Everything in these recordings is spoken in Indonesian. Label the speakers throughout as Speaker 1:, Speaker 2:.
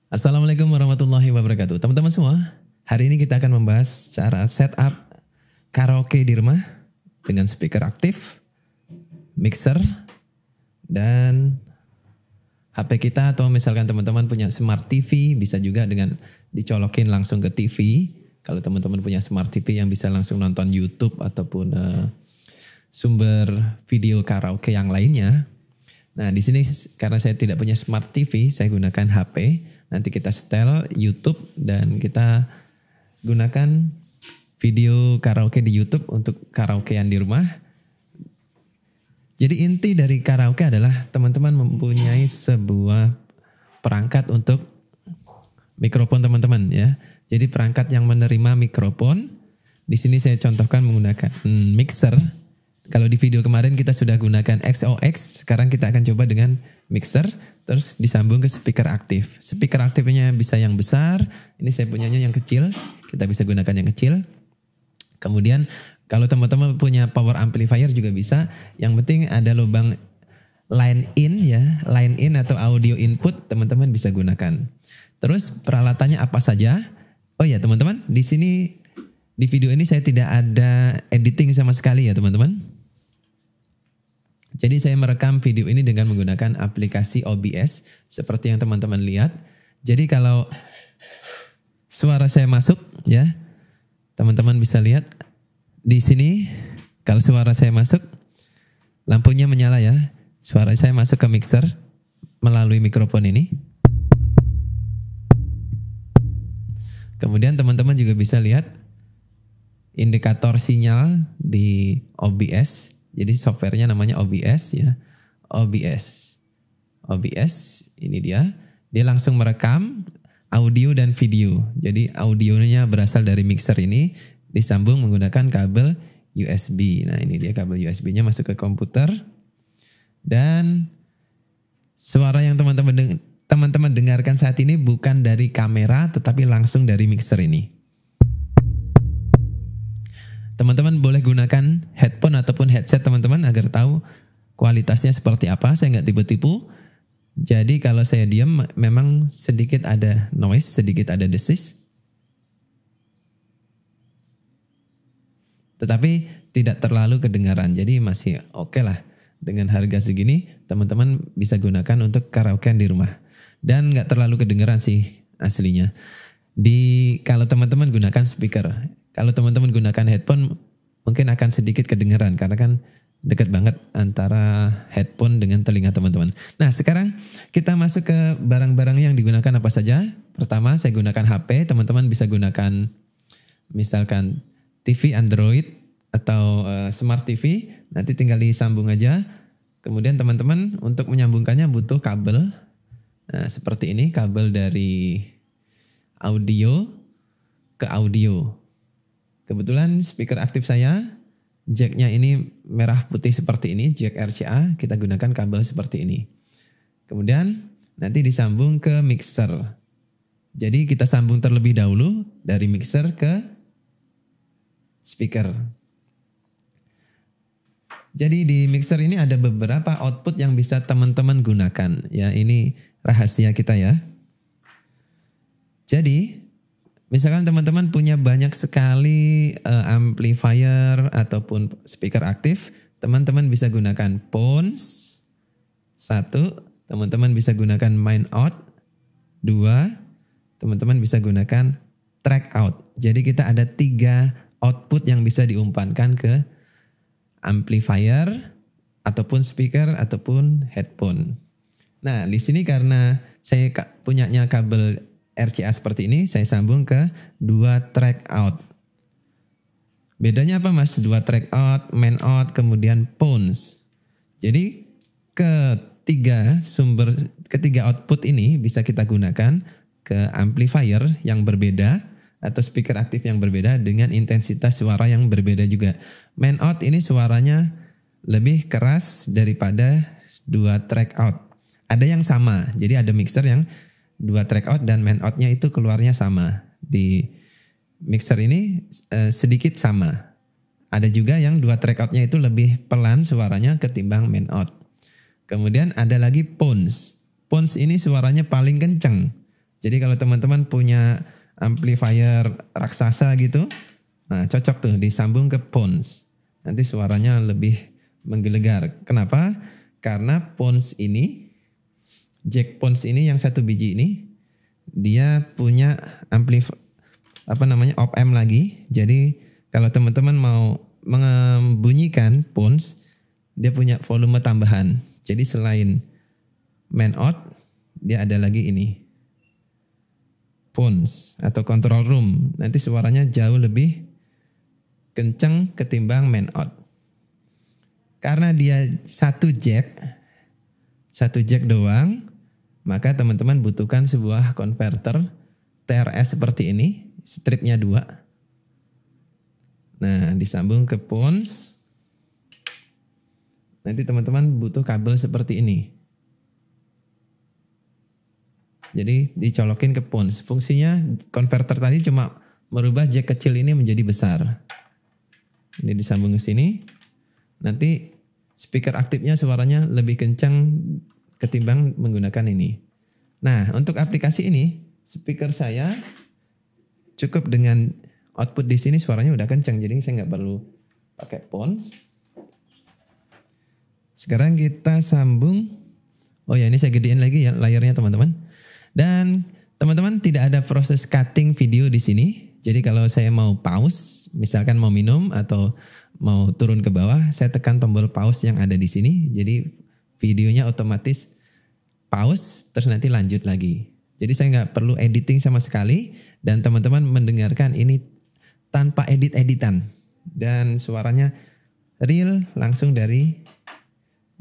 Speaker 1: Assalamualaikum warahmatullahi wabarakatuh. Teman-teman semua, hari ini kita akan membahas cara setup karaoke di rumah dengan speaker aktif, mixer, dan HP kita, atau misalkan teman-teman punya smart TV, bisa juga dengan dicolokin langsung ke TV. Kalau teman-teman punya smart TV yang bisa langsung nonton YouTube ataupun sumber video karaoke yang lainnya. Nah, di sini karena saya tidak punya smart TV, saya gunakan HP. Nanti kita setel YouTube dan kita gunakan video karaoke di YouTube untuk karaokean di rumah. Jadi inti dari karaoke adalah teman-teman mempunyai sebuah perangkat untuk mikrofon teman-teman ya. Jadi perangkat yang menerima mikrofon. Di sini saya contohkan menggunakan mixer. Kalau di video kemarin kita sudah gunakan XOX, sekarang kita akan coba dengan mixer, terus disambung ke speaker aktif. Speaker aktifnya bisa yang besar, ini saya punyanya yang kecil, kita bisa gunakan yang kecil. Kemudian kalau teman-teman punya power amplifier juga bisa, yang penting ada lubang line in ya, line in atau audio input teman-teman bisa gunakan. Terus peralatannya apa saja? Oh ya teman-teman, di sini di video ini saya tidak ada editing sama sekali ya teman-teman. Jadi saya merekam video ini dengan menggunakan aplikasi OBS seperti yang teman-teman lihat. Jadi kalau suara saya masuk ya, teman-teman bisa lihat di sini kalau suara saya masuk lampunya menyala ya. Suara saya masuk ke mixer melalui mikrofon ini. Kemudian teman-teman juga bisa lihat indikator sinyal di OBS. Jadi softwarenya namanya OBS ya. OBS ini dia. Dia langsung merekam audio dan video. Jadi audionya berasal dari mixer ini disambung menggunakan kabel USB. Nah, ini dia kabel USB-nya masuk ke komputer. Dan suara yang teman-teman dengarkan saat ini bukan dari kamera tetapi langsung dari mixer ini. Teman-teman boleh gunakan headphone ataupun headset teman-teman agar tahu kualitasnya seperti apa. Saya nggak tipu-tipu. Jadi kalau saya diam memang sedikit ada noise, sedikit ada desis. Tetapi tidak terlalu kedengaran. Jadi masih oke lah. Dengan harga segini teman-teman bisa gunakan untuk karaokean di rumah. Dan nggak terlalu kedengaran sih aslinya. Kalau teman-teman gunakan speaker. Kalau teman-teman gunakan headphone mungkin akan sedikit kedengaran karena kan dekat banget antara headphone dengan telinga teman-teman. Nah sekarang kita masuk ke barang-barang yang digunakan apa saja. Pertama saya gunakan HP, teman-teman bisa gunakan misalkan TV Android atau Smart TV. Nanti tinggal disambung aja. Kemudian teman-teman untuk menyambungkannya butuh kabel. Nah seperti ini kabel dari audio ke audio. Kebetulan speaker aktif saya, jacknya ini merah putih seperti ini, jack RCA, kita gunakan kabel seperti ini. Kemudian nanti disambung ke mixer. Jadi kita sambung terlebih dahulu dari mixer ke speaker. Jadi di mixer ini ada beberapa output yang bisa teman-teman gunakan. Ya ini rahasia kita ya. Jadi misalkan teman-teman punya banyak sekali amplifier ataupun speaker aktif, teman-teman bisa gunakan phones 1, teman-teman bisa gunakan main out 2, teman-teman bisa gunakan track out. Jadi kita ada 3 output yang bisa diumpankan ke amplifier ataupun speaker ataupun headphone. Nah, di sini karena saya punyanya kabel RCA seperti ini, saya sambung ke 2 track out. Bedanya apa mas? 2 track out, main out, kemudian phones. Jadi ketiga output ini bisa kita gunakan ke amplifier yang berbeda atau speaker aktif yang berbeda dengan intensitas suara yang berbeda juga. Main out ini suaranya lebih keras daripada 2 track out. Ada yang sama, jadi ada mixer yang 2 track out dan main outnya itu keluarnya sama. Di mixer ini sedikit sama. Ada juga yang 2 track outnya itu lebih pelan suaranya ketimbang main out. Kemudian ada lagi phones. Phones ini suaranya paling kencang. Jadi kalau teman-teman punya amplifier raksasa gitu, nah cocok tuh disambung ke Pons. Nanti suaranya lebih menggelegar. Kenapa? Karena Pons ini, jack Pons ini yang 1 biji ini, dia punya op-amp lagi. Jadi kalau teman-teman mau membunyikan Pons, dia punya volume tambahan. Jadi selain main out, dia ada lagi ini. Pons atau control room, nanti suaranya jauh lebih kencang ketimbang main out. Karena dia satu jack doang, maka teman-teman butuhkan sebuah konverter TRS seperti ini, stripnya 2. Nah, disambung ke Pons. Nanti teman-teman butuh kabel seperti ini. Jadi dicolokin ke Pons. Fungsinya konverter tadi cuma merubah jack kecil ini menjadi besar. Ini disambung ke sini. Nanti speaker aktifnya suaranya lebih kencang ketimbang menggunakan ini. Nah, untuk aplikasi ini, speaker saya cukup dengan output di sini suaranya udah kencang. Jadi saya nggak perlu pakai Pons. Sekarang kita sambung. Oh ya, ini saya gedein lagi ya layarnya teman-teman. Dan teman-teman tidak ada proses cutting video di sini. Jadi kalau saya mau pause, misalkan mau minum atau mau turun ke bawah, saya tekan tombol pause yang ada di sini. Jadi videonya otomatis pause, terus nanti lanjut lagi. Jadi saya nggak perlu editing sama sekali. Dan teman-teman mendengarkan ini tanpa edit-editan. Dan suaranya real langsung dari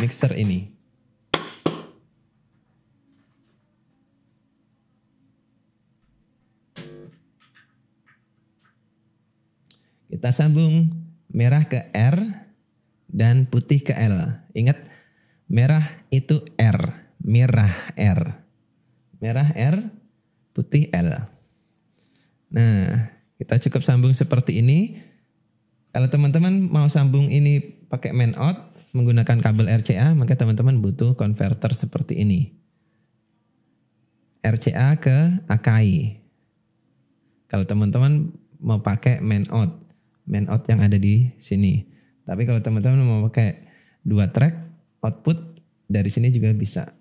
Speaker 1: mixer ini. Kita sambung merah ke R dan putih ke L. Ingat, merah itu R, merah R. Merah R, putih L. Nah, kita cukup sambung seperti ini. Kalau teman-teman mau sambung ini pakai main out menggunakan kabel RCA, maka teman-teman butuh konverter seperti ini. RCA ke Akai. Kalau teman-teman mau pakai main out yang ada di sini. Tapi kalau teman-teman mau pakai 2 track output dari sini juga bisa.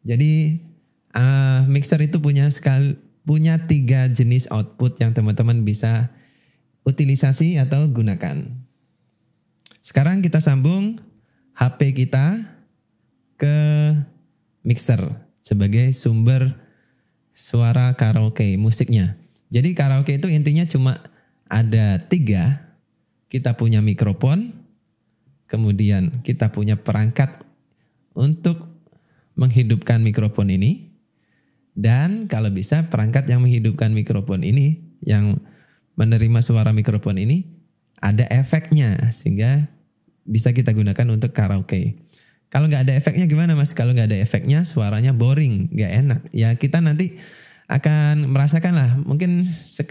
Speaker 1: Jadi mixer itu punya 3 jenis output yang teman-teman bisa utilisasi atau gunakan. Sekarang kita sambung HP kita ke mixer sebagai sumber suara karaoke musiknya. Jadi karaoke itu intinya cuma ada 3, kita punya mikrofon, kemudian kita punya perangkat untuk menghidupkan mikrofon ini, dan kalau bisa perangkat yang menghidupkan mikrofon ini, yang menerima suara mikrofon ini, ada efeknya, sehingga bisa kita gunakan untuk karaoke. Kalau nggak ada efeknya gimana mas? Kalau nggak ada efeknya suaranya boring, nggak enak. Ya kita nanti akan merasakan lah, mungkin 1-2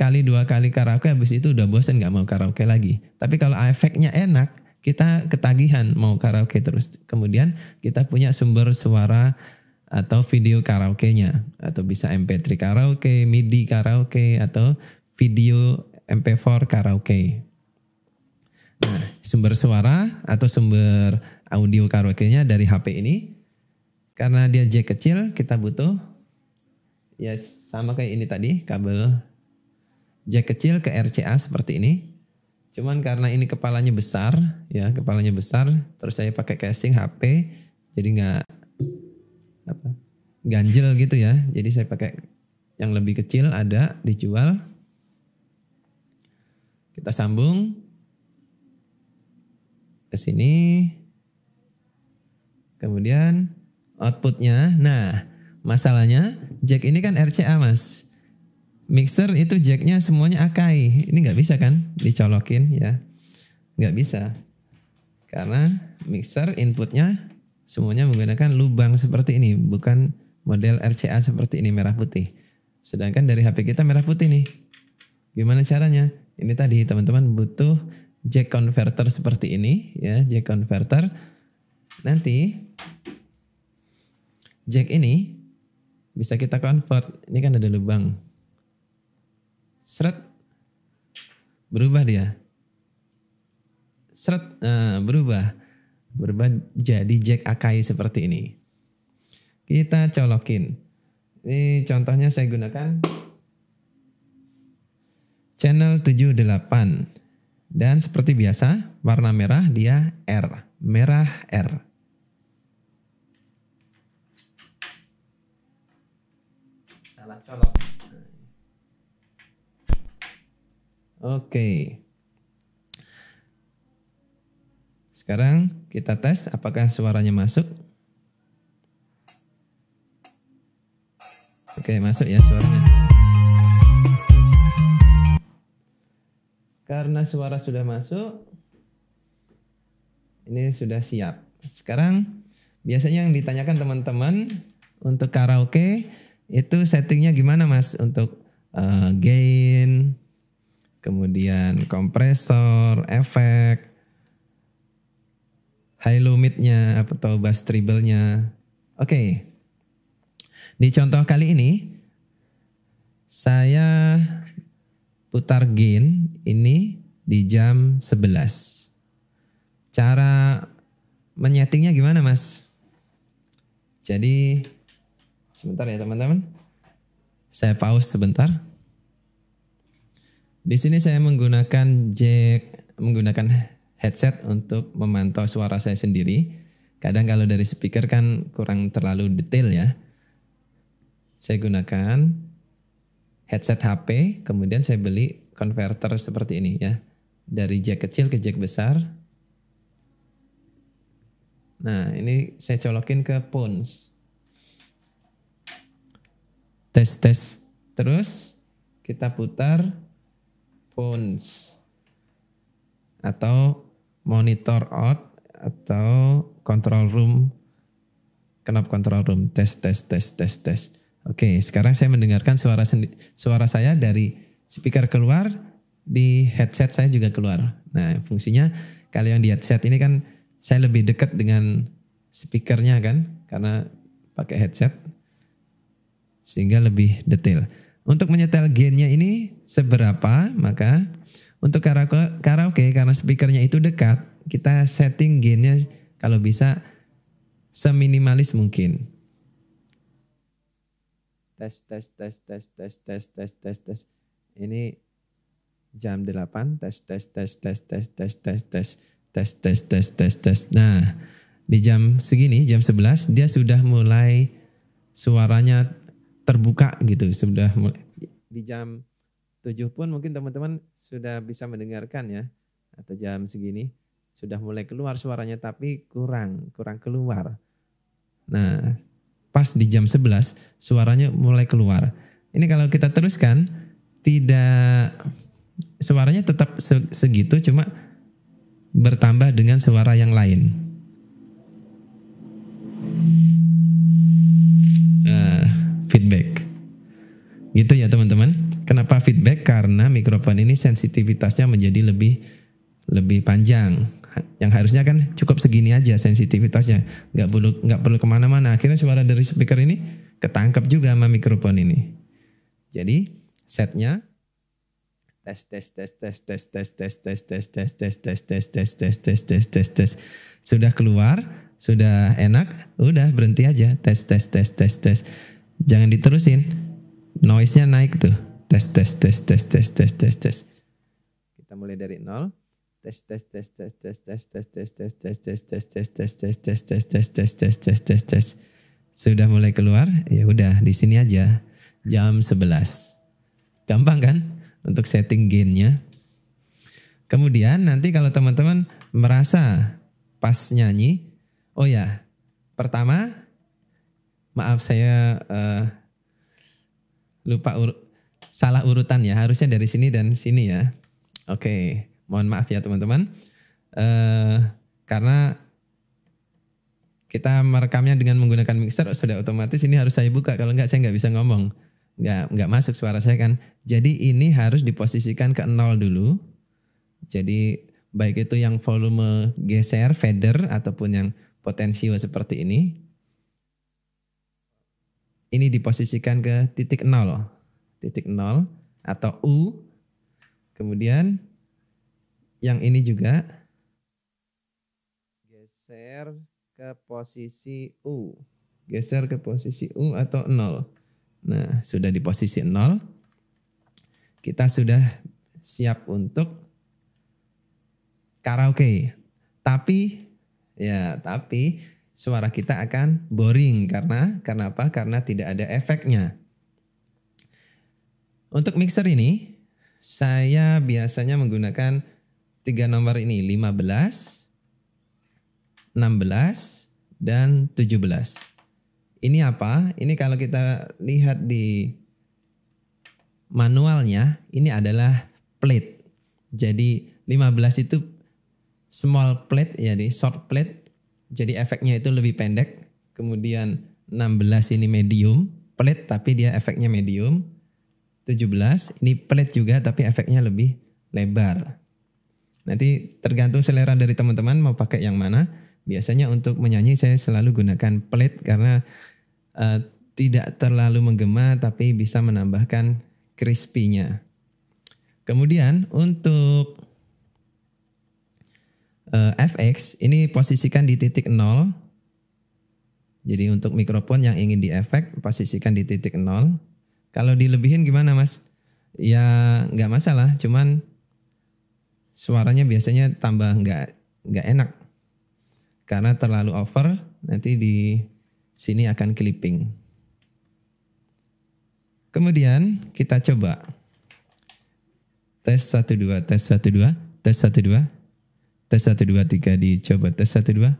Speaker 1: kali karaoke habis itu udah bosan nggak mau karaoke lagi. Tapi kalau efeknya enak, kita ketagihan mau karaoke terus. Kemudian kita punya sumber suara atau video karaoke-nya, atau bisa MP3 karaoke, MIDI karaoke, atau video MP4 karaoke. Nah, sumber suara atau sumber audio karaoke-nya dari HP ini, karena dia jack kecil, kita butuh ya sama kayak ini tadi, kabel jack kecil ke RCA seperti ini. Cuman karena ini kepalanya besar, terus saya pakai casing HP, jadi nggak ganjel gitu ya. Jadi saya pakai yang lebih kecil, ada dijual. Kita sambung ke sini. Kemudian outputnya, nah masalahnya jack ini kan RCA mas. Mixer itu jacknya semuanya Akai. Ini nggak bisa kan dicolokin ya. Nggak bisa. Karena mixer inputnya semuanya menggunakan lubang seperti ini. Bukan model RCA seperti ini merah putih. Sedangkan dari HP kita merah putih nih. Gimana caranya? Ini tadi teman-teman butuh jack converter seperti ini ya. Jack converter. Nanti jack ini bisa kita convert. Ini kan ada lubang. Seret. Berubah dia. Seret. Nah, berubah jadi jack Akai seperti ini. Kita colokin. Ini contohnya saya gunakan channel 78. Dan seperti biasa, warna merah dia R. Merah R. Salah colok. Oke. Sekarang kita tes apakah suaranya masuk. Oke, masuk ya suaranya. Karena suara sudah masuk, ini sudah siap. Sekarang biasanya yang ditanyakan teman-teman untuk karaoke itu settingnya gimana Mas? Untuk gain, kemudian kompresor, efek, high low mid-nya atau bass treble-nya. Oke. Di contoh kali ini saya putar gain ini di jam 11. Cara menyetingnya gimana Mas? Jadi sebentar ya teman-teman. Saya pause sebentar. Di sini saya menggunakan headset untuk memantau suara saya sendiri. Kadang kalau dari speaker kan kurang terlalu detail ya. Saya gunakan headset HP, kemudian saya beli converter seperti ini ya. Dari jack kecil ke jack besar. Nah, ini saya colokin ke phones. Tes. Terus kita putar phones. Atau monitor out atau control room. Knob control room. Tes. Oke, sekarang saya mendengarkan suara saya dari speaker keluar, di headset saya juga keluar. Nah, fungsinya kalau yang di headset ini kan saya lebih dekat dengan speakernya kan, karena pakai headset, sehingga lebih detail. Untuk menyetel gainnya ini seberapa, maka untuk karaoke karena speakernya itu dekat, kita setting gainnya kalau bisa seminimalis mungkin. Tes. Ini jam 8, tes. Nah, di jam segini, jam 11, dia sudah mulai suaranya terbuka gitu. Sudah mulai. Di jam 7 pun mungkin teman-teman sudah bisa mendengarkan ya. Atau jam segini sudah mulai keluar suaranya, tapi kurang keluar. Nah, pas di jam 11 suaranya mulai keluar. Ini kalau kita teruskan suaranya tetap segitu, cuma bertambah dengan suara yang lain. Feedback. Gitu ya teman-teman. Kenapa feedback? Karena mikrofon ini sensitivitasnya menjadi lebih panjang. Yang harusnya kan cukup segini aja sensitivitasnya, nggak perlu kemana-mana. Akhirnya suara dari speaker ini ketangkep juga sama mikrofon ini. Jadi setnya tes. Sudah keluar, sudah enak, udah berhenti aja. Tes. Jangan diterusin, noise-nya naik tuh. Tes. Kita mulai dari 0. Tes. Sudah mulai keluar, ya udah di sini aja. Jam 11. Gampang kan untuk setting gain-nya. Kemudian nanti kalau teman-teman merasa pas nyanyi, oh ya, pertama maaf saya salah urutan ya, harusnya dari sini dan sini ya. Oke. Mohon maaf ya teman-teman, karena kita merekamnya dengan menggunakan mixer sudah otomatis ini harus saya buka, kalau enggak saya nggak bisa ngomong, nggak masuk suara saya kan. Jadi ini harus diposisikan ke 0 dulu. Jadi baik itu yang volume geser, fader, ataupun yang potensio seperti ini. ini diposisikan ke titik 0. Titik 0 atau U. Kemudian yang ini juga geser ke posisi U. Geser ke posisi U atau 0. Nah, sudah di posisi 0. Kita sudah siap untuk karaoke. Tapi suara kita akan boring karena apa? Karena tidak ada efeknya. Untuk mixer ini saya biasanya menggunakan 3 nomor ini, 15, 16, dan 17. Ini apa? Ini kalau kita lihat di manualnya, ini adalah plate. Jadi 15 itu small plate, jadi short plate. Jadi efeknya itu lebih pendek. Kemudian 16 ini medium plate tapi dia efeknya medium. 17 ini plate juga tapi efeknya lebih lebar. Nanti tergantung selera dari teman-teman mau pakai yang mana. Biasanya untuk menyanyi saya selalu gunakan plate karena tidak terlalu menggema tapi bisa menambahkan crispy-nya. Kemudian untuk FX ini posisikan di titik 0. Jadi untuk mikrofon yang ingin di efek posisikan di titik 0. Kalau dilebihin gimana mas? Ya nggak masalah, cuman suaranya biasanya tambah nggak enak. Karena terlalu over nanti di sini akan clipping. Kemudian kita coba. Tes 1 2, tes 1 2, tes 1 2. Tes 1 2 3 dicoba tes 1 2.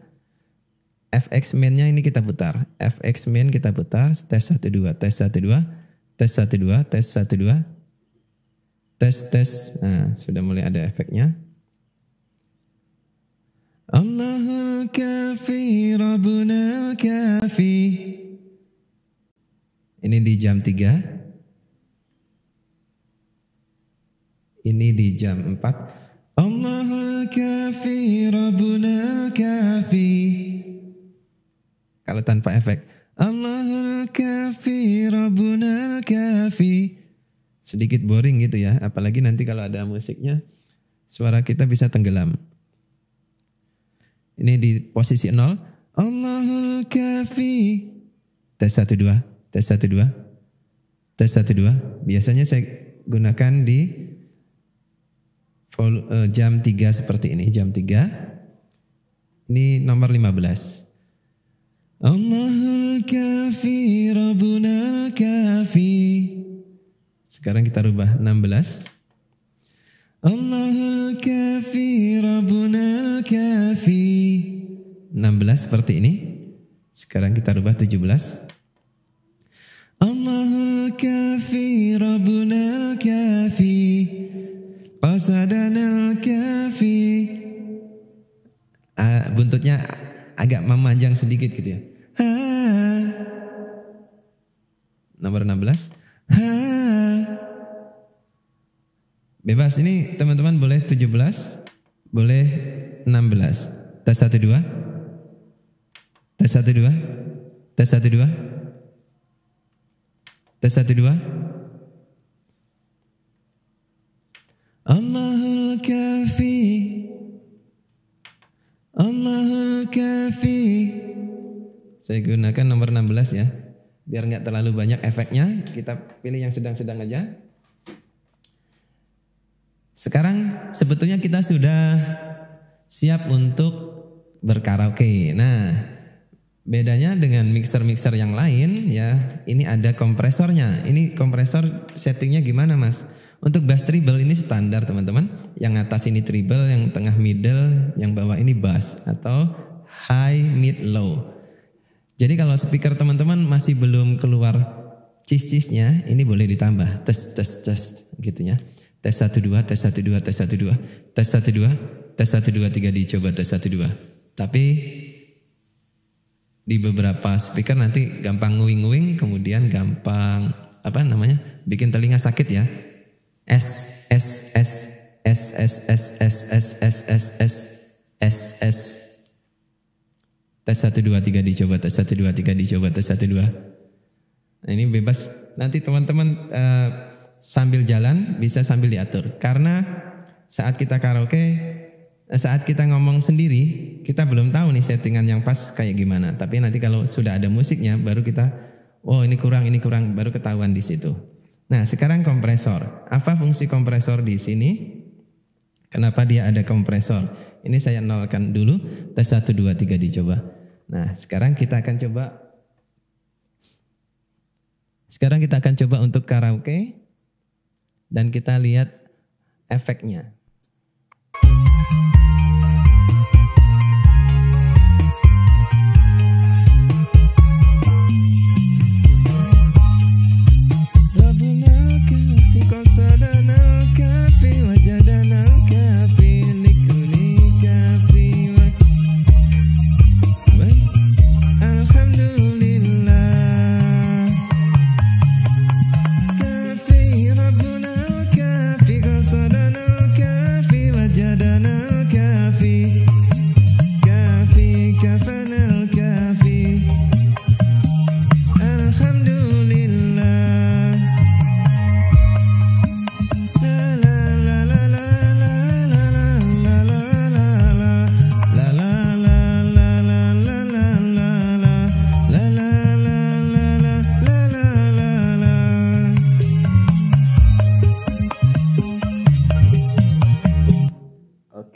Speaker 1: FX main-nya ini kita putar. FX main kita putar. Tes 1 2, tes 1 2. Tes 1 2, tes 1 2. Tes. Nah, sudah mulai ada efeknya. Allahul kafi Rabbunal kafi. Ini di jam 3. Ini di jam 4. Allahul kafi Rabbunal kafi. Kalau tanpa efek. Allahul kafi Rabbunal kafi. Sedikit boring gitu ya. Apalagi nanti kalau ada musiknya. Suara kita bisa tenggelam. Ini di posisi 0. Allahul kafi. Tes 1 2. Tes 1 2. Tes 1 2. Biasanya saya gunakan di jam 3 seperti ini. Jam 3. Ini nomor 15. Allahul kafi Rabbunal kafi. Sekarang kita rubah 16. Allahul kafi Rabbunal kafi. 16 seperti ini. Sekarang kita rubah 17. Allahul kafi Rabbunal kafi. Qasadanal kafi. Buntutnya agak memanjang sedikit gitu ya. Ha. Nomor 16. Ha. Bebas, ini teman-teman boleh 17, boleh 16. Tes 1 2. Tes 1 2. Tes 1 2. Tes 1 2. Allahul kafi. Allahul kafi. Saya gunakan nomor 16 ya. Biar nggak terlalu banyak efeknya, kita pilih yang sedang-sedang aja. Sekarang sebetulnya kita sudah siap untuk berkaraoke. Nah, bedanya dengan mixer-mixer yang lain ya, ini ada kompresornya. Ini kompresor settingnya gimana mas? Untuk bass treble ini standar teman-teman. Yang atas ini treble, yang tengah middle, yang bawah ini bass atau high, mid, low. Jadi kalau speaker teman-teman masih belum keluar cis-cisnya, ini boleh ditambah. Tes gitu ya. Tes 1 2, tes 1 2, tes 1 2, tes 1 2, tes 1 2 3 dicoba tes 1 2. Tapi di beberapa speaker nanti gampang nguing-nguing, kemudian gampang bikin telinga sakit ya. S. Tes 1 2 3 dicoba tes 1 2 3 dicoba tes 1 2. Nah, ini bebas. Nanti teman-teman sambil jalan bisa sambil diatur. Karena saat kita karaoke, saat kita ngomong sendiri, kita belum tahu nih settingan yang pas kayak gimana. Tapi nanti kalau sudah ada musiknya, baru kita, oh ini kurang, baru ketahuan di situ. Nah, sekarang kompresor. Apa fungsi kompresor di sini? Kenapa dia ada kompresor? Ini saya nolkan dulu. Tes 1, 2, 3 dicoba. Nah, sekarang kita akan coba untuk karaoke. Dan kita lihat efeknya.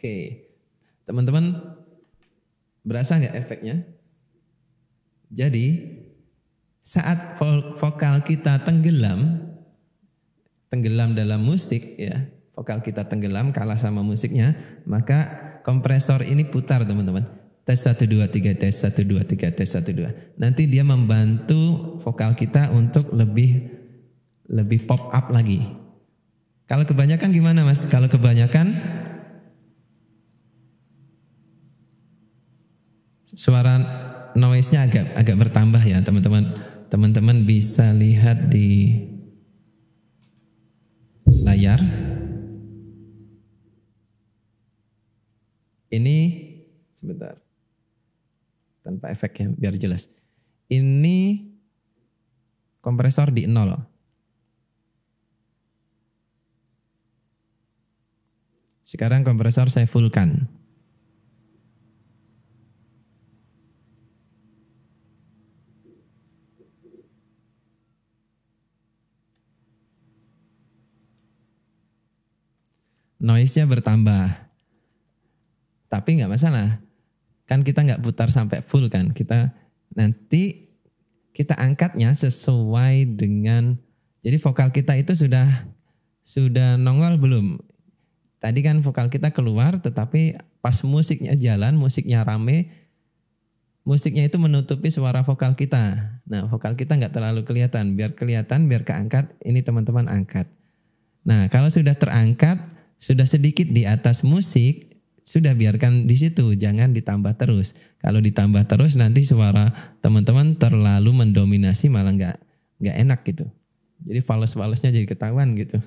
Speaker 1: Oke, teman-teman berasa nggak efeknya? Jadi saat vokal kita tenggelam dalam musik ya, vokal kita tenggelam kalah sama musiknya, maka kompresor ini putar teman-teman. Tes 1, 2, 3, tes 1, 2, 3, tes 1, 2. Nanti dia membantu vokal kita untuk lebih pop up lagi. Kalau kebanyakan gimana Mas? Kalau kebanyakan suara noise-nya agak bertambah ya teman-teman. Teman-teman bisa lihat di layar. Ini sebentar. Tanpa efek ya biar jelas. Ini kompresor di 0. Sekarang kompresor saya fullkan. Noise-nya bertambah. Tapi nggak masalah. Kan kita nggak putar sampai full kan. Nanti kita angkatnya sesuai dengan, jadi vokal kita itu sudah nongol belum? Tadi kan vokal kita keluar, tetapi pas musiknya jalan, musiknya rame, musiknya itu menutupi suara vokal kita. Nah, vokal kita nggak terlalu kelihatan. Biar kelihatan, biar keangkat, ini teman-teman angkat. Nah, kalau sudah terangkat, sudah sedikit di atas musik, sudah biarkan di situ, jangan ditambah terus. Kalau ditambah terus nanti suara teman-teman terlalu mendominasi, malah nggak enak gitu. Jadi fals-falsnya jadi ketahuan gitu.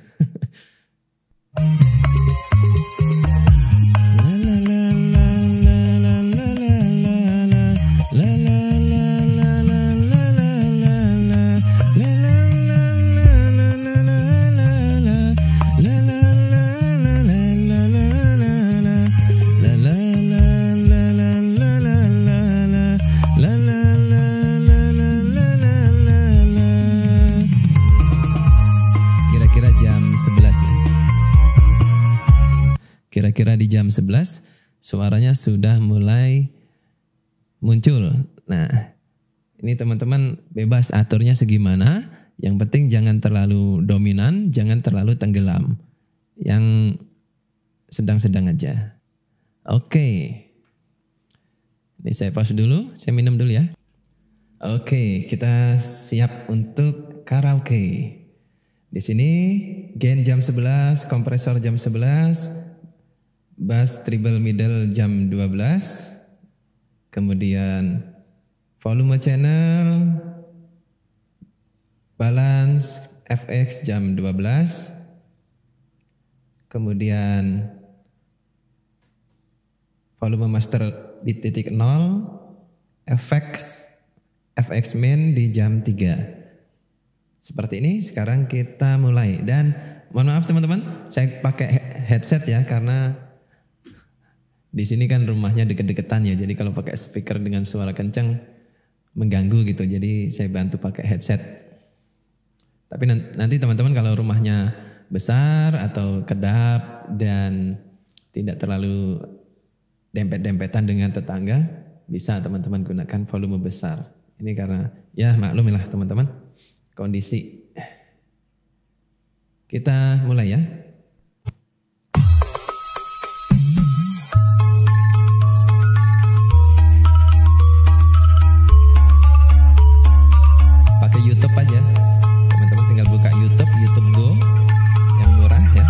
Speaker 1: Kira-kira di jam 11 suaranya sudah mulai muncul. Nah, ini teman-teman bebas aturnya segimana. Yang penting jangan terlalu dominan, jangan terlalu tenggelam. Yang sedang-sedang aja. Oke. Ini saya pause dulu, saya minum dulu ya. Oke, kita siap untuk karaoke. Di sini gain jam 11, kompresor jam 11, bass treble middle jam 12, kemudian volume channel, balance FX jam 12, kemudian volume master di titik 0, FX main di jam 3. Seperti ini, sekarang kita mulai. Dan mohon maaf teman-teman, saya pakai headset ya karena di sini kan rumahnya deket-deketan ya. Jadi kalau pakai speaker dengan suara kencang mengganggu gitu. Jadi saya bantu pakai headset. Tapi nanti teman-teman kalau rumahnya besar atau kedap dan tidak terlalu dempet-dempetan dengan tetangga, bisa teman-teman gunakan volume besar. Ini karena ya maklumilah teman-teman kondisi. Kita mulai ya. Pakai YouTube aja. Teman-teman tinggal buka YouTube Go yang murah ya.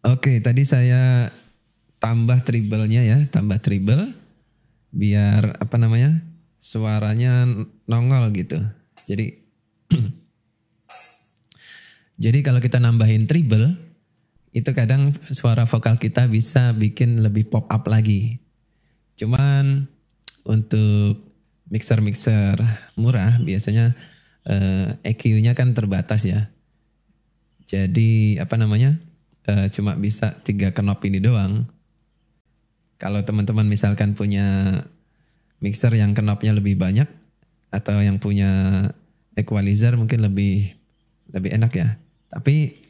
Speaker 1: Oke, tadi saya tambah treble-nya ya, tambah treble biar apa namanya? Suaranya nongol gitu. Jadi Jadi kalau kita nambahin treble, itu kadang suara vokal kita bisa bikin lebih pop up lagi. Cuman untuk mixer-mixer murah biasanya EQ-nya kan terbatas ya. Jadi cuma bisa 3 knob ini doang. Kalau teman-teman misalkan punya mixer yang knobnya lebih banyak atau yang punya equalizer mungkin lebih enak ya. Tapi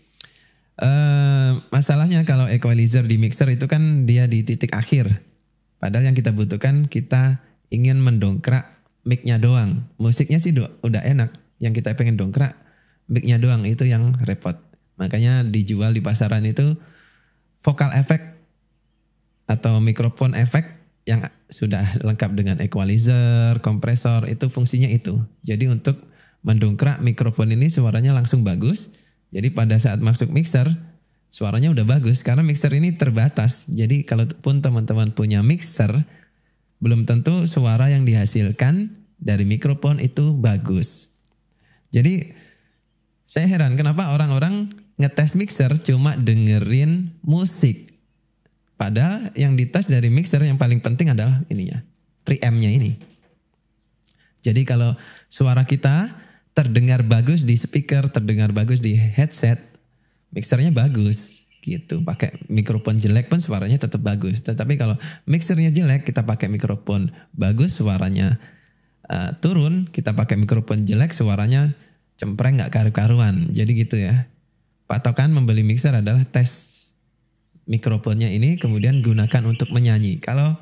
Speaker 1: masalahnya kalau equalizer di mixer itu kan dia di titik akhir. Padahal yang kita butuhkan, kita ingin mendongkrak mic-nya doang. Musiknya sih udah enak. Yang kita pengen dongkrak mic-nya doang, itu yang repot. Makanya dijual di pasaran itu vokal efek atau mikrofon efek yang sudah lengkap dengan equalizer, kompresor, itu fungsinya itu. Jadi untuk mendongkrak mikrofon ini suaranya langsung bagus. Jadi pada saat masuk mixer, suaranya udah bagus karena mixer ini terbatas. Jadi kalaupun teman-teman punya mixer, belum tentu suara yang dihasilkan dari mikrofon itu bagus. Jadi saya heran kenapa orang-orang ngetes mixer cuma dengerin musik. Padahal yang dites dari mixer yang paling penting adalah ininya, preamp-nya ini. Jadi kalau suara kita terdengar bagus di speaker, terdengar bagus di headset, mixernya bagus gitu. Pakai mikrofon jelek pun suaranya tetap bagus. Tetapi kalau mixernya jelek, kita pakai mikrofon bagus, suaranya turun. Kita pakai mikrofon jelek, suaranya cempreng nggak karu-karuan. Jadi gitu ya. Patokan membeli mixer adalah tes mikrofonnya ini, kemudian gunakan untuk menyanyi. Kalau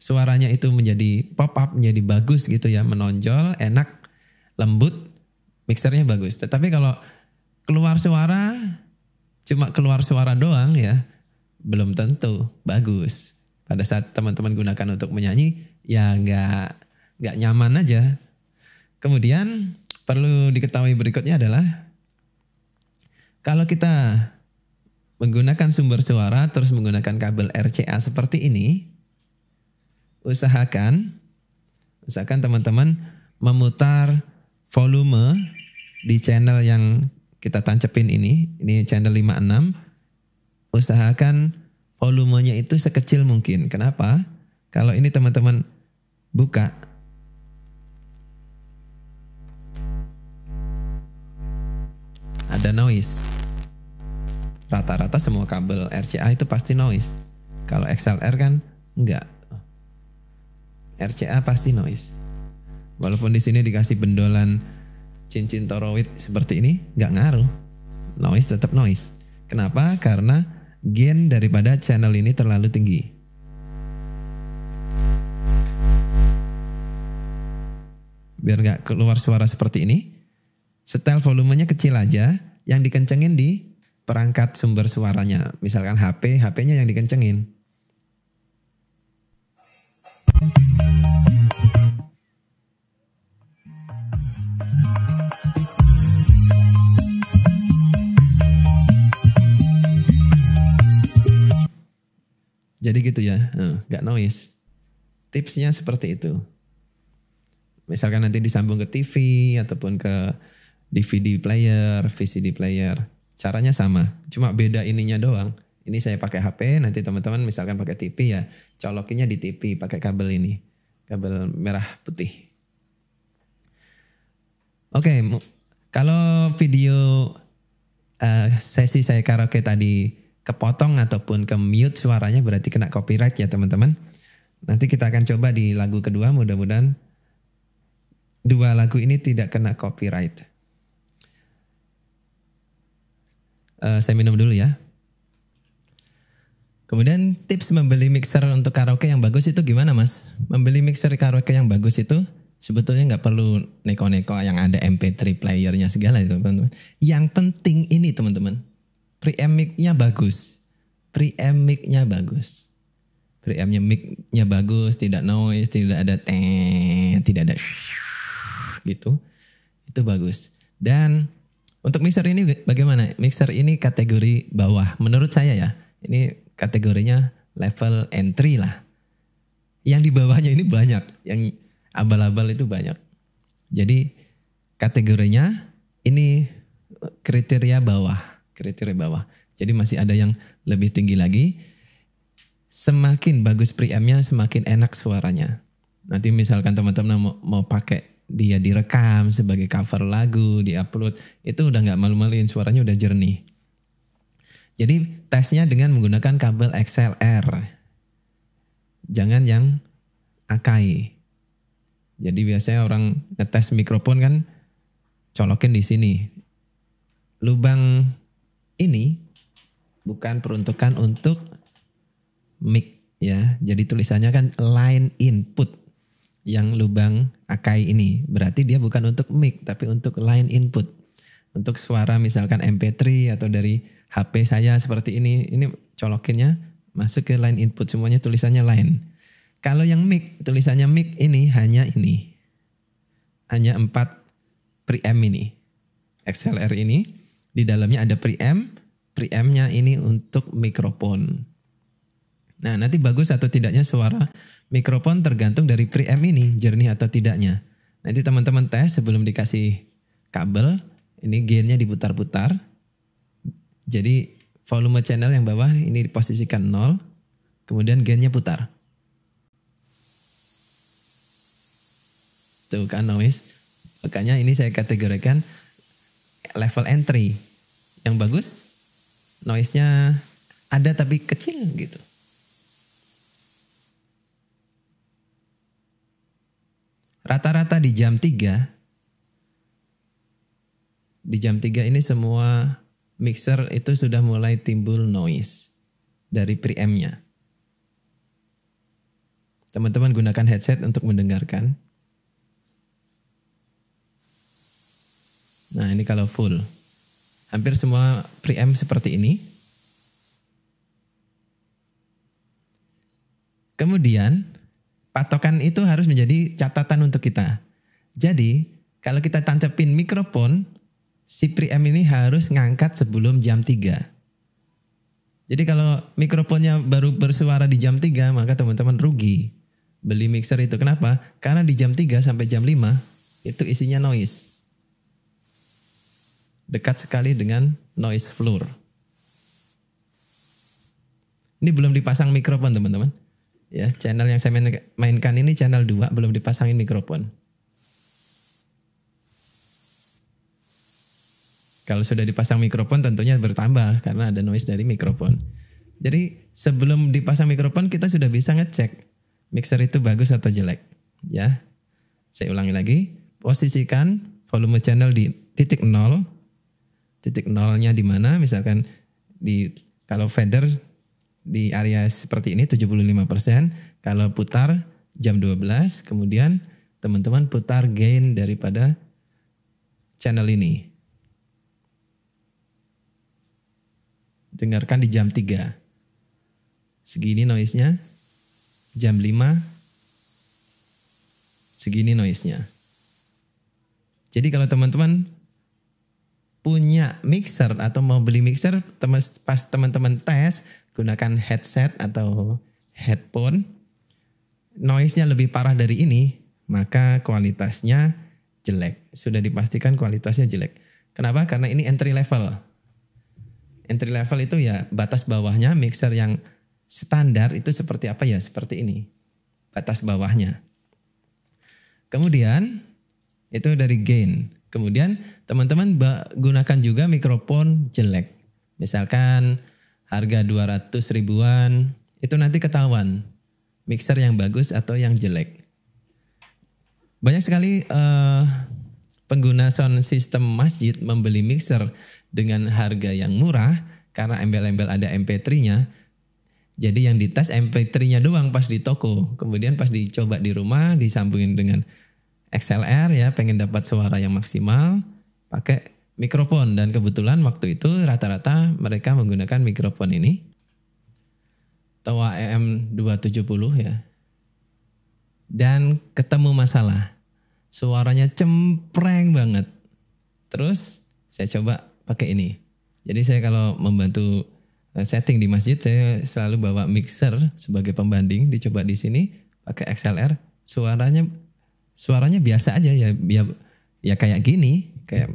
Speaker 1: suaranya itu menjadi pop up, menjadi bagus gitu ya, menonjol, enak, lembut, mixernya bagus. Tetapi kalau keluar suara, cuma keluar suara doang ya, belum tentu bagus. Pada saat teman-teman gunakan untuk menyanyi, ya nggak nyaman aja. Kemudian perlu diketahui berikutnya adalah kalau kita menggunakan sumber suara terus menggunakan kabel RCA seperti ini, usahakan teman-teman memutar volume di channel yang kita tancepin ini channel 56. Usahakan volumenya itu sekecil mungkin. Kenapa? Kalau ini teman-teman buka, ada noise. Rata-rata semua kabel RCA itu pasti noise. Kalau XLR kan enggak. RCA pasti noise. Walaupun di sini dikasih bendolan cincin toroid seperti ini, enggak ngaruh. Noise tetap noise. Kenapa? Karena gain daripada channel ini terlalu tinggi. Biar enggak keluar suara seperti ini, setel volumenya kecil aja, yang dikencengin di perangkat sumber suaranya. Misalkan HP-nya yang dikencengin. Jadi gitu ya, nggak noise. Tipsnya seperti itu. Misalkan nanti disambung ke TV ataupun ke DVD player, VCD player. Caranya sama, cuma beda ininya doang. Ini saya pakai HP, nanti teman-teman misalkan pakai TV ya, colokinnya di TV pakai kabel ini, kabel merah putih. Oke, kalau video sesi saya karaoke tadi kepotong ataupun ke mute suaranya berarti kena copyright ya teman-teman. Nanti kita akan coba di lagu kedua, mudah-mudahan 2 lagu ini tidak kena copyright. Saya minum dulu ya. Kemudian tips membeli mixer untuk karaoke yang bagus itu gimana mas? Membeli mixer karaoke yang bagus itu sebetulnya nggak perlu neko-neko yang ada MP3 playernya segala itu teman-teman. Yang penting ini teman-teman, preamp mic-nya bagus. Preamp mic-nya bagus. Preampnya mic-nya bagus, tidak noise, tidak ada tidak ada gitu. Itu bagus. Dan untuk mixer ini bagaimana? Mixer ini kategori bawah. Menurut saya ya, ini kategorinya level entry lah. Yang di bawahnya ini banyak. Yang abal-abal itu banyak. Jadi kategorinya ini kriteria bawah. Jadi masih ada yang lebih tinggi lagi. Semakin bagus preampnya, semakin enak suaranya. Nanti misalkan teman-teman mau pakai dia direkam sebagai cover lagu, diupload, itu udah nggak malu-maluin, suaranya udah jernih. Jadi tesnya dengan menggunakan kabel XLR, jangan yang Akai. Jadi biasanya orang ngetes mikrofon kan colokin di sini. Lubang ini bukan peruntukan untuk mic ya. Jadi tulisannya kan line input. Yang lubang Akai ini berarti dia bukan untuk mic tapi untuk line input. Untuk suara misalkan MP3 atau dari HP saya seperti ini colokinnya masuk ke line input, semuanya tulisannya line. Kalau yang mic, tulisannya mic ini. Hanya 4 preamp ini. XLR ini di dalamnya ada preamp. Preampnya ini untuk mikrofon. Nah, nanti bagus atau tidaknya suara mikrofon tergantung dari preamp ini, jernih atau tidaknya. Nanti teman-teman tes sebelum dikasih kabel, ini gainnya diputar-putar. Jadi volume channel yang bawah ini diposisikan 0, kemudian gainnya putar. Tuh kan noise. Makanya ini saya kategorikan level entry. Yang bagus, noise-nya ada tapi kecil gitu. Rata-rata di jam 3. Di jam 3 ini semua mixer itu sudah mulai timbul noise dari preampnya. Teman-teman gunakan headset untuk mendengarkan. Nah, ini kalau full. Hampir semua preamp seperti ini. Kemudian, patokan itu harus menjadi catatan untuk kita. Jadi, kalau kita tancapin mikrofon, si preamp ini harus ngangkat sebelum jam 3. Jadi kalau mikrofonnya baru bersuara di jam 3, maka teman-teman rugi beli mixer itu. Kenapa? Karena di jam 3 sampai jam 5 itu isinya noise. Dekat sekali dengan noise floor. Ini belum dipasang mikrofon teman-teman. Ya, channel yang saya mainkan ini channel 2 belum dipasangin mikrofon. Kalau sudah dipasang mikrofon tentunya bertambah karena ada noise dari mikrofon. Jadi sebelum dipasang mikrofon kita sudah bisa ngecek mixer itu bagus atau jelek. Ya, saya ulangi lagi. Posisikan volume channel di titik 0. Titik nolnya di mana? Misalkan kalau fader di area seperti ini 75%. Kalau putar jam 12, kemudian teman-teman putar gain daripada channel ini. Dengarkan di jam 3. Segini noise-nya. Jam 5. Segini noise-nya. Jadi kalau teman-teman punya mixer atau mau beli mixer, pas teman-teman tes, gunakan headset atau headphone, noise-nya lebih parah dari ini, maka kualitasnya jelek. Sudah dipastikan kualitasnya jelek. Kenapa? Karena ini entry level. Entry level itu ya batas bawahnya mixer yang standar itu seperti apa ya? Seperti ini. Batas bawahnya. Kemudian itu dari gain. Kemudian teman-teman gunakan juga mikrofon jelek. Misalkan harga 200 ribuan, itu nanti ketahuan mixer yang bagus atau yang jelek. Banyak sekali pengguna sound system masjid membeli mixer dengan harga yang murah karena embel-embel ada MP3-nya. Jadi yang dites MP3-nya doang pas di toko. Kemudian pas dicoba di rumah disambungin dengan XLR ya, pengen dapat suara yang maksimal, pakai mikrofon. Dan kebetulan waktu itu rata-rata mereka menggunakan mikrofon ini. Towa EM270 ya. Dan ketemu masalah. Suaranya cempreng banget. Terus saya coba pakai ini. Jadi saya kalau membantu setting di masjid, saya selalu bawa mixer sebagai pembanding. Dicoba di sini pakai XLR, suaranya biasa aja ya kayak gini, kayak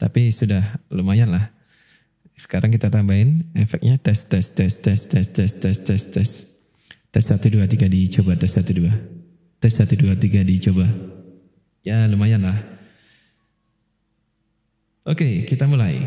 Speaker 1: Tapi sudah lumayan lah. Sekarang kita tambahin efeknya tes. Tes 1 2 3 dicoba, tes 1 2. Tes 1 2 3 dicoba. Ya lumayan lah. Oke, kita mulai.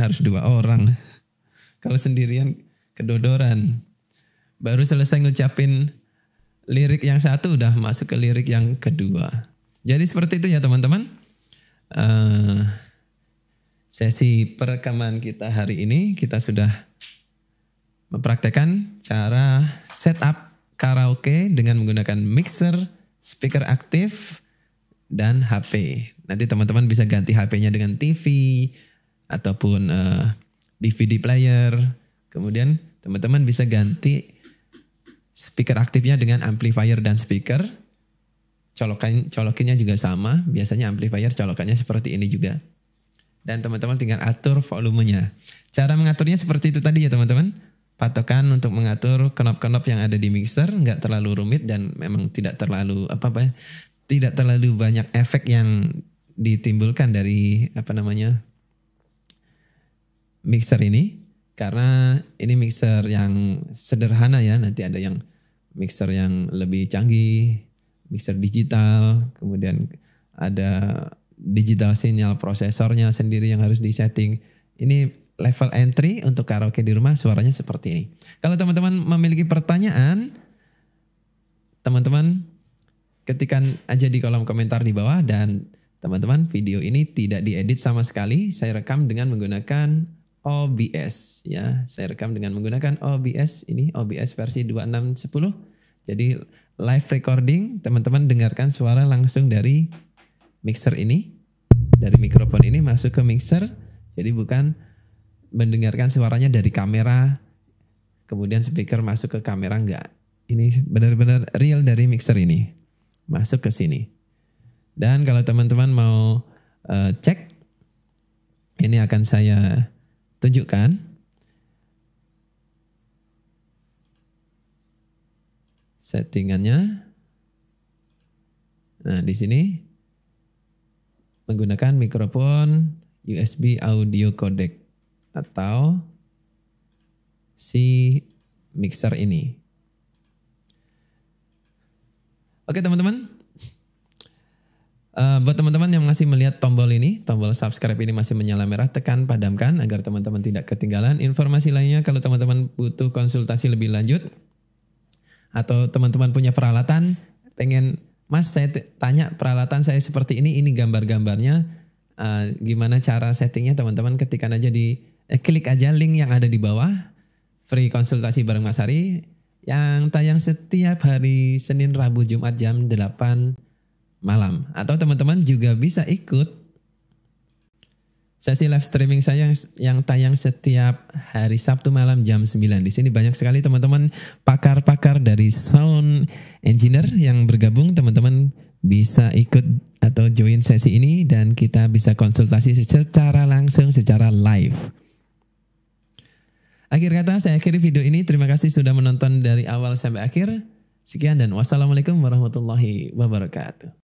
Speaker 1: harus 2 orang. Kalau sendirian kedodoran. Baru selesai ngucapin lirik yang satu udah masuk ke lirik yang kedua. Jadi seperti itu ya teman-teman. Sesi perekaman kita hari ini kita sudah mempraktekkan cara setup karaoke dengan menggunakan mixer, speaker aktif, dan HP. Nanti teman-teman bisa ganti HP-nya dengan TV ataupun DVD player. Kemudian teman-teman bisa ganti speaker aktifnya dengan amplifier dan speaker. Colokinnya juga sama. Biasanya amplifier colokannya seperti ini juga. Dan teman-teman tinggal atur volumenya. Cara mengaturnya seperti itu tadi ya teman-teman. Patokan untuk mengatur knop-knop yang ada di mixer nggak terlalu rumit dan memang tidak terlalu tidak terlalu banyak efek yang ditimbulkan dari mixer ini. Karena ini mixer yang sederhana ya. Nanti ada yang mixer yang lebih canggih, mixer digital, kemudian ada digital signal prosesornya sendiri yang harus disetting. Ini level entry untuk karaoke di rumah suaranya seperti ini. Kalau teman-teman memiliki pertanyaan, teman-teman ketikkan aja di kolom komentar di bawah. Dan teman-teman, video ini tidak diedit sama sekali. Saya rekam dengan menggunakan OBS ya. Saya rekam dengan menggunakan OBS ini, OBS versi 2610. Jadi live recording, teman-teman dengarkan suara langsung dari mixer ini. Dari mikrofon ini masuk ke mixer. Jadi bukan mendengarkan suaranya dari kamera kemudian speaker masuk ke kamera, enggak. Ini benar-benar real dari mixer ini. Masuk ke sini. Dan kalau teman-teman mau cek, ini akan saya tunjukkan. Settingannya. Nah, di sini menggunakan mikrofon USB audio codec atau si mixer ini. Oke teman-teman, buat teman-teman yang masih melihat tombol ini, tombol subscribe ini masih menyala merah, tekan padamkan agar teman-teman tidak ketinggalan informasi lainnya. Kalau teman-teman butuh konsultasi lebih lanjut atau teman-teman punya peralatan, pengen Mas saya tanya peralatan saya seperti ini gambar-gambarnya, gimana cara settingnya, teman-teman ketikkan aja klik aja link yang ada di bawah, free konsultasi bareng Mas Hari yang tayang setiap hari Senin, Rabu, Jumat jam 8 malam. Atau teman-teman juga bisa ikut sesi live streaming saya yang tayang setiap hari Sabtu malam jam 9. Di sini banyak sekali teman-teman pakar-pakar dari sound engineer yang bergabung. Teman-teman bisa ikut atau join sesi ini dan kita bisa konsultasi secara langsung, secara live. Akhir kata saya akhiri video ini. Terima kasih sudah menonton dari awal sampai akhir. Sekian dan wassalamualaikum warahmatullahi wabarakatuh.